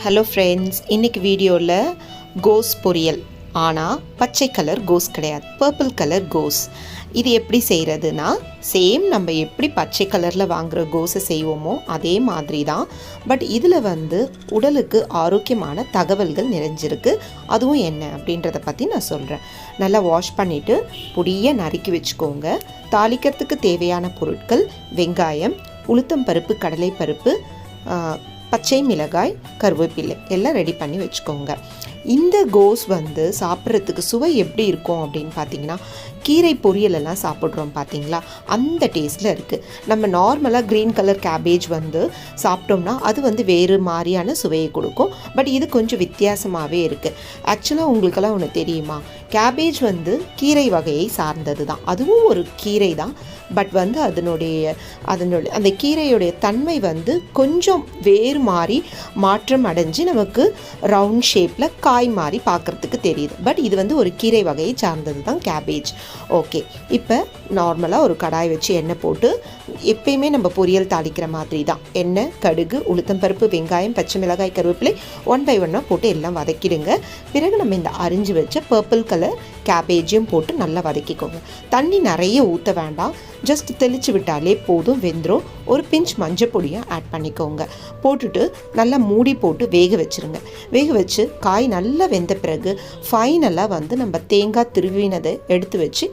Hello friends, இன்றைக்கி வீடியோவில் கோஸ் பொரியல். ஆனால் பச்சை கலர் கோஸ் கிடையாது, பர்பிள் கலர் கோஸ். இது எப்படி செய்கிறதுனா, சேம் நம்ம எப்படி பச்சை கலரில் வாங்குகிற கோஸை செய்வோமோ அதே மாதிரி தான். பட் இதில் உடலுக்கு ஆரோக்கியமான தகவல்கள் நிறைஞ்சிருக்கு. அதுவும் என்ன அப்படின்றத பற்றி நான் சொல்கிறேன். நல்லா வாஷ் பண்ணிவிட்டு பொடியை நறுக்கி வச்சுக்கோங்க. தாளிக்கிறதுக்கு தேவையான பொருட்கள்: வெங்காயம், உளுத்தம் பருப்பு, கடலை பருப்பு, பச்சை மிளகாய், கருவேப்பிலை எல்லாம் ரெடி பண்ணி வச்சுக்கோங்க. இந்த கோஸ் சாப்பிட்றதுக்கு சுவை எப்படி இருக்கும் அப்படின்னு பார்த்தீங்கன்னா, கீரை பொரியலெல்லாம் சாப்பிட்றோம் பார்த்தீங்களா, அந்த டேஸ்ட்டில் இருக்குது. நம்ம நார்மலாக க்ரீன் கலர் கேபேஜ் சாப்பிட்டோம்னா அது வேறு மாதிரியான சுவையை கொடுக்கும். பட் இது கொஞ்சம் வித்தியாசமாகவே இருக்குது. ஆக்சுவலாக உங்களுக்கெல்லாம் ஒன்று தெரியுமா, கேபேஜ் கீரை வகையை சார்ந்தது தான். அதுவும் ஒரு கீரை தான். பட் அதனுடைய அந்த கீரையுடைய தன்மை கொஞ்சம் வேறு மாதிரி மாற்றம் அடைஞ்சு நமக்கு ரவுண்ட் ஷேப்பில் காய் மாதிரி பார்க்குறதுக்கு தெரியுது. பட் இது ஒரு கீரை வகையை சார்ந்தது தான் கேபேஜ். ஓகே, இப்போ நார்மலாக ஒரு கடாய் வச்சு எண்ணெய் போட்டு, எப்பயுமே நம்ம பொரியல் தாளிக்கிற மாதிரி தான், எண்ணெய், கடுகு, உளுத்தம் பருப்பு, வெங்காயம், பச்சை மிளகாய், கருவேப்பிலை 1 by 1 போட்டு எல்லாம் வதக்கிடுங்க. பிறகு நம்ம இந்த அரிஞ்சு வச்ச பர்பிள் கலர் கேபேஜையும் போட்டு நல்லா வதக்கிக்கோங்க. தண்ணி நிறைய ஊற்ற வேண்டாம், ஜஸ்ட் தெளித்து விட்டாலே போதும், வெந்துடும். ஒரு பிஞ்ச் மஞ்சள் பொடியும் ஆட் பண்ணிக்கோங்க. போட்டுட்டு நல்லா மூடி போட்டு வேக வச்சுருங்க. வேக வச்சு காய் நல்லா வெந்த பிறகு ஃபைனலாக நம்ம தேங்காய் திருவினதை எடுத்து வச்சு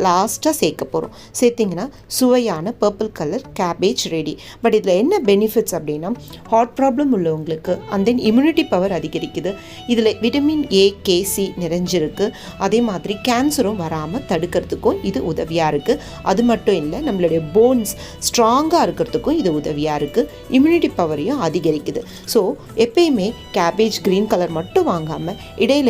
லாஸ்ட்டாக சேர்க்க போகிறோம். சேர்த்திங்கன்னா சுவையான purple colour cabbage ready. But இதில் என்ன பெனிஃபிட்ஸ் அப்படின்னா, ஹார்ட் ப்ராப்ளம் உள்ளவங்களுக்கு அண்ட் தென் இம்யூனிட்டி பவர் அதிகரிக்குது. இதில் விட்டமின் ஏ, கே, சி நிறைஞ்சிருக்கு. அதே மாதிரி கேன்சரும் வராமல் தடுக்கிறதுக்கும் இது உதவியாக இருக்குது. அது மட்டும் இல்லை, நம்மளுடைய போன்ஸ் ஸ்ட்ராங்காக இருக்கிறதுக்கும் இது உதவியாக இருக்குது. இம்யூனிட்டி பவரையும் அதிகரிக்குது. ஸோ எப்பயுமே கேபேஜ் க்ரீன் கலர் மட்டும் வாங்காமல் இடையில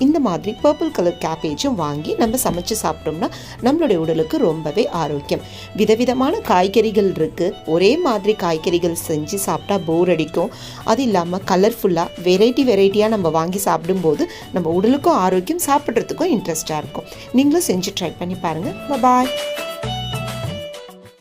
இந்த மாதிரி பர்பிள் கலர் கேபேஜும் வாங்கி நம்ம சமைச்சு சாப்பிட்டோம்னா நம்மளுடைய உடலுக்கு ரொம்பவே ஆரோக்கியம். விதவிதமான காய்கறிகள் இருக்குது. ஒரே மாதிரி காய்கறிகள் செஞ்சு சாப்பிட்டா போர் அடிக்கும். அது இல்லாமல் கலர்ஃபுல்லாக வெரைட்டியாக நம்ம வாங்கி சாப்பிடும்போது நம்ம உடலுக்கும் ஆரோக்கியம், சாப்பிட்றதுக்கும் இன்ட்ரெஸ்டாக இருக்கும். நீங்களும் செஞ்சு ட்ரை பண்ணி பாருங்கள். பாய்.